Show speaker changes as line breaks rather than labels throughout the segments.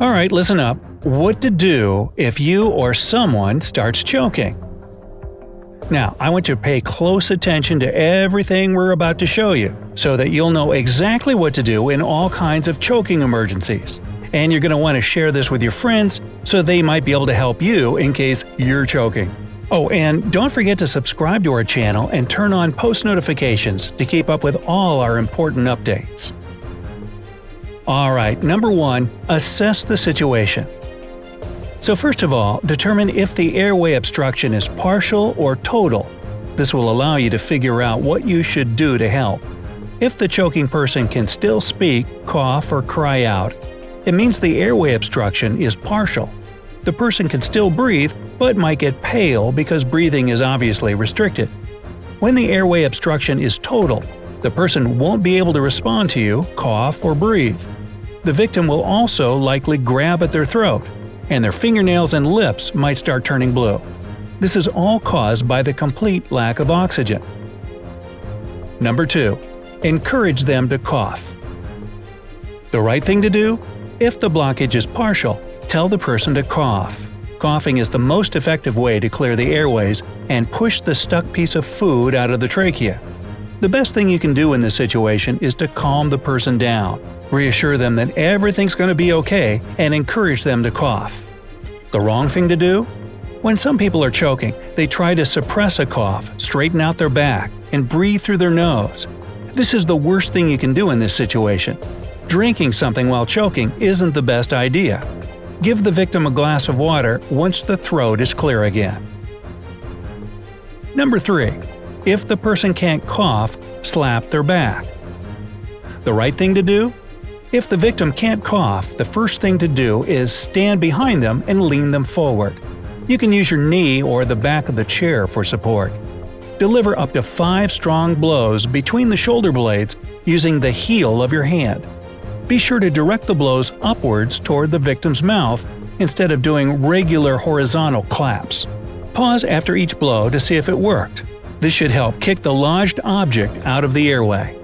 Alright, listen up. What to do if you or someone starts choking. Now, I want you to pay close attention to everything we're about to show you, so that you'll know exactly what to do in all kinds of choking emergencies. And you're going to want to share this with your friends, so they might be able to help you in case you're choking. Oh, and don't forget to subscribe to our channel and turn on post notifications to keep up with all our important updates. Alright, number 1. Assess the situation. So first of all, determine if the airway obstruction is partial or total. This will allow you to figure out what you should do to help. If the choking person can still speak, cough, or cry out, it means the airway obstruction is partial. The person can still breathe, but might get pale because breathing is obviously restricted. When the airway obstruction is total, the person won't be able to respond to you, cough, or breathe. The victim will also likely grab at their throat, and their fingernails and lips might start turning blue. This is all caused by the complete lack of oxygen. Number 2. Encourage them to cough. The right thing to do? If the blockage is partial, tell the person to cough. Coughing is the most effective way to clear the airways and push the stuck piece of food out of the trachea. The best thing you can do in this situation is to calm the person down. Reassure them that everything's going to be okay and encourage them to cough. The wrong thing to do? When some people are choking, they try to suppress a cough, straighten out their back, and breathe through their nose. This is the worst thing you can do in this situation. Drinking something while choking isn't the best idea. Give the victim a glass of water once the throat is clear again. Number 3. If the person can't cough, slap their back. The right thing to do? If the victim can't cough, the first thing to do is stand behind them and lean them forward. You can use your knee or the back of the chair for support. Deliver up to 5 strong blows between the shoulder blades using the heel of your hand. Be sure to direct the blows upwards toward the victim's mouth instead of doing regular horizontal claps. Pause after each blow to see if it worked. This should help kick the lodged object out of the airway.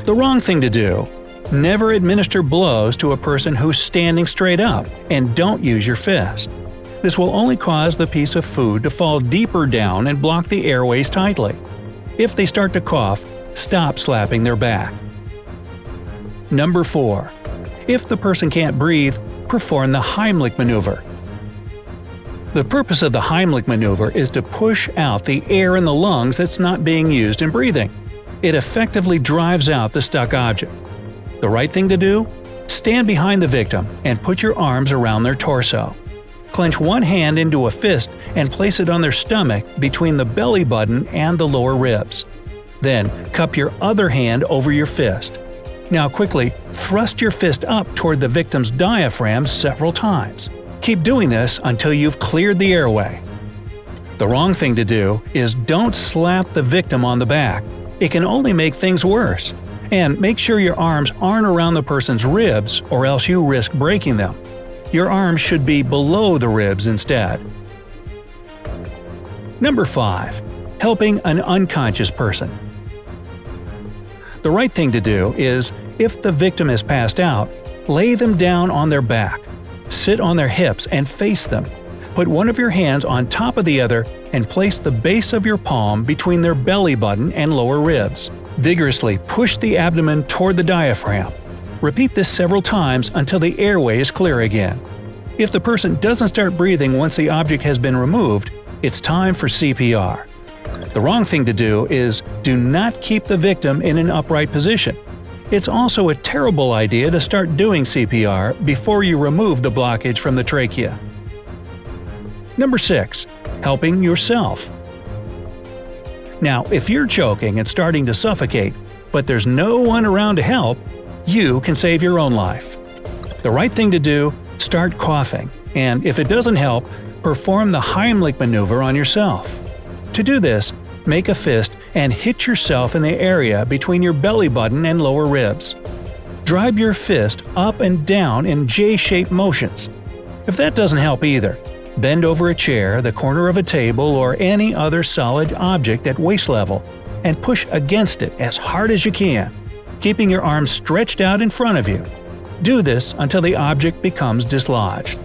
The wrong thing to do? Never administer blows to a person who's standing straight up, and don't use your fist. This will only cause the piece of food to fall deeper down and block the airways tightly. If they start to cough, stop slapping their back. Number 4. If the person can't breathe, perform the Heimlich maneuver. The purpose of the Heimlich maneuver is to push out the air in the lungs that's not being used in breathing. It effectively drives out the stuck object. The right thing to do? Stand behind the victim and put your arms around their torso. Clench one hand into a fist and place it on their stomach between the belly button and the lower ribs. Then, cup your other hand over your fist. Now quickly, thrust your fist up toward the victim's diaphragm several times. Keep doing this until you've cleared the airway. The wrong thing to do is don't slap the victim on the back. It can only make things worse. And make sure your arms aren't around the person's ribs, or else you risk breaking them. Your arms should be below the ribs instead. Number 5. Helping an unconscious person. The right thing to do is, if the victim is passed out, lay them down on their back. Sit on their hips and face them. Put one of your hands on top of the other and place the base of your palm between their belly button and lower ribs. Vigorously push the abdomen toward the diaphragm. Repeat this several times until the airway is clear again. If the person doesn't start breathing once the object has been removed, it's time for CPR. The wrong thing to do is do not keep the victim in an upright position. It's also a terrible idea to start doing CPR before you remove the blockage from the trachea. Number 6. Helping yourself. Now, if you're choking and starting to suffocate, but there's no one around to help, you can save your own life. The right thing to do? Start coughing, and if it doesn't help, perform the Heimlich maneuver on yourself. To do this, make a fist and hit yourself in the area between your belly button and lower ribs. Drive your fist up and down in J-shaped motions. If that doesn't help either, bend over a chair, the corner of a table, or any other solid object at waist level, and push against it as hard as you can, keeping your arms stretched out in front of you. Do this until the object becomes dislodged.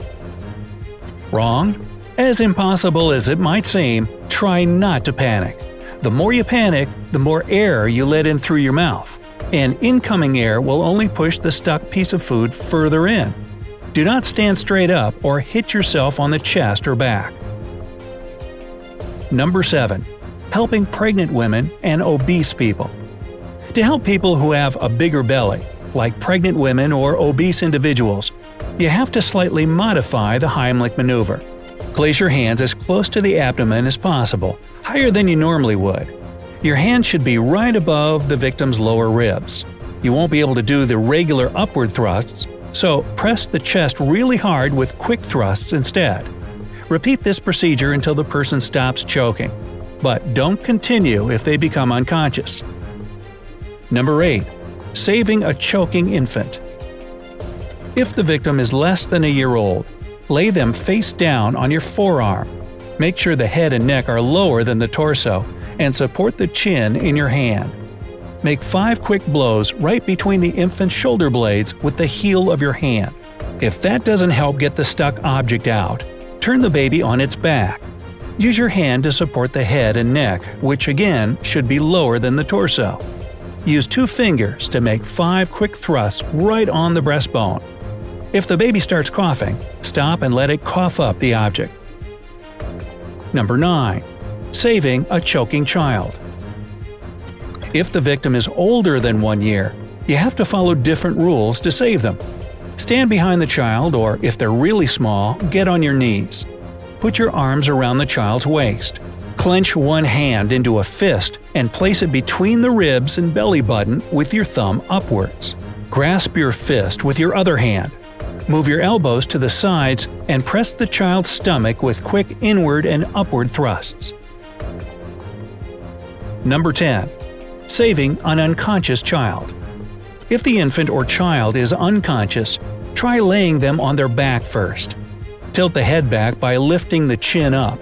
Wrong? As impossible as it might seem, try not to panic. The more you panic, the more air you let in through your mouth, and incoming air will only push the stuck piece of food further in. Do not stand straight up or hit yourself on the chest or back. Number 7. Helping pregnant women and obese people. To help people who have a bigger belly, like pregnant women or obese individuals, you have to slightly modify the Heimlich maneuver. Place your hands as close to the abdomen as possible, higher than you normally would. Your hand should be right above the victim's lower ribs. You won't be able to do the regular upward thrusts, so press the chest really hard with quick thrusts instead. Repeat this procedure until the person stops choking, but don't continue if they become unconscious. Number 8. Saving a choking infant. If the victim is less than a year old, lay them face down on your forearm. Make sure the head and neck are lower than the torso, and support the chin in your hand. Make 5 quick blows right between the infant's shoulder blades with the heel of your hand. If that doesn't help get the stuck object out, turn the baby on its back. Use your hand to support the head and neck, which again should be lower than the torso. Use 2 fingers to make 5 quick thrusts right on the breastbone. If the baby starts coughing, stop and let it cough up the object. Number 9. Saving a choking child. If the victim is older than 1 year, you have to follow different rules to save them. Stand behind the child, or if they're really small, get on your knees. Put your arms around the child's waist. Clench one hand into a fist and place it between the ribs and belly button with your thumb upwards. Grasp your fist with your other hand. Move your elbows to the sides and press the child's stomach with quick inward and upward thrusts. Number 10. Saving an unconscious child. If the infant or child is unconscious, try laying them on their back first. Tilt the head back by lifting the chin up.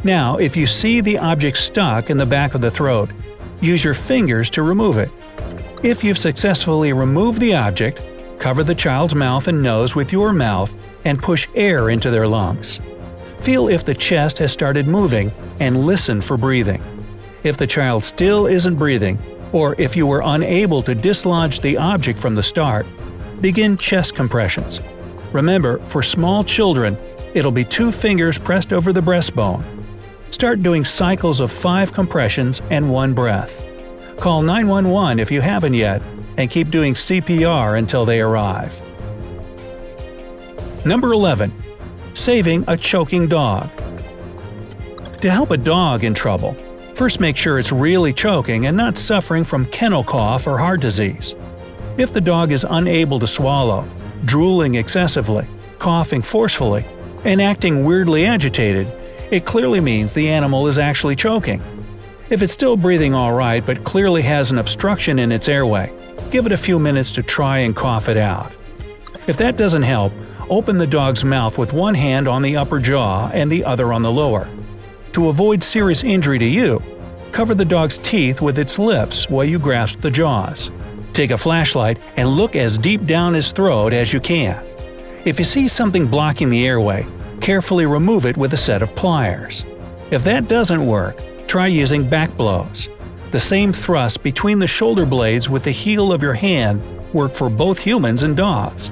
Now, if you see the object stuck in the back of the throat, use your fingers to remove it. If you've successfully removed the object, cover the child's mouth and nose with your mouth and push air into their lungs. Feel if the chest has started moving and listen for breathing. If the child still isn't breathing, or if you were unable to dislodge the object from the start, begin chest compressions. Remember, for small children, it'll be 2 fingers pressed over the breastbone. Start doing cycles of 5 compressions and 1 breath. Call 911 if you haven't yet, and keep doing CPR until they arrive. Number 11. Saving a choking dog. To help a dog in trouble, first make sure it's really choking and not suffering from kennel cough or heart disease. If the dog is unable to swallow, drooling excessively, coughing forcefully, and acting weirdly agitated, it clearly means the animal is actually choking. If it's still breathing alright but clearly has an obstruction in its airway, give it a few minutes to try and cough it out. If that doesn't help, open the dog's mouth with one hand on the upper jaw and the other on the lower. To avoid serious injury to you, cover the dog's teeth with its lips while you grasp the jaws. Take a flashlight and look as deep down his throat as you can. If you see something blocking the airway, carefully remove it with a set of pliers. If that doesn't work, try using back blows. The same thrust between the shoulder blades with the heel of your hand work for both humans and dogs.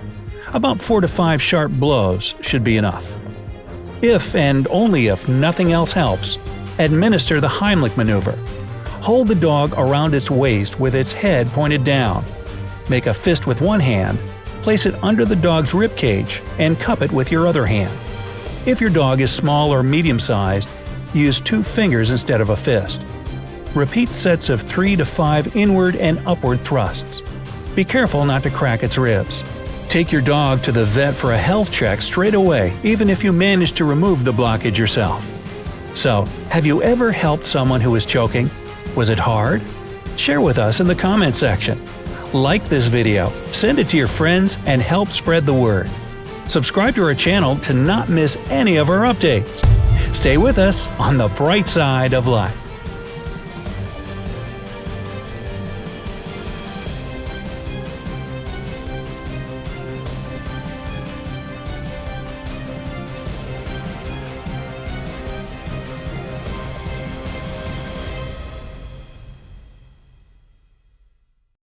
About 4 to 5 sharp blows should be enough. If and only if nothing else helps, administer the Heimlich maneuver. Hold the dog around its waist with its head pointed down. Make a fist with one hand, place it under the dog's rib cage, and cup it with your other hand. If your dog is small or medium-sized, use 2 fingers instead of a fist. Repeat sets of 3 to 5 inward and upward thrusts. Be careful not to crack its ribs. Take your dog to the vet for a health check straight away, even if you manage to remove the blockage yourself. So, have you ever helped someone who is choking? Was it hard? Share with us in the comment section. Like this video, send it to your friends, and help spread the word. Subscribe to our channel to not miss any of our updates. Stay with us on the bright side of life.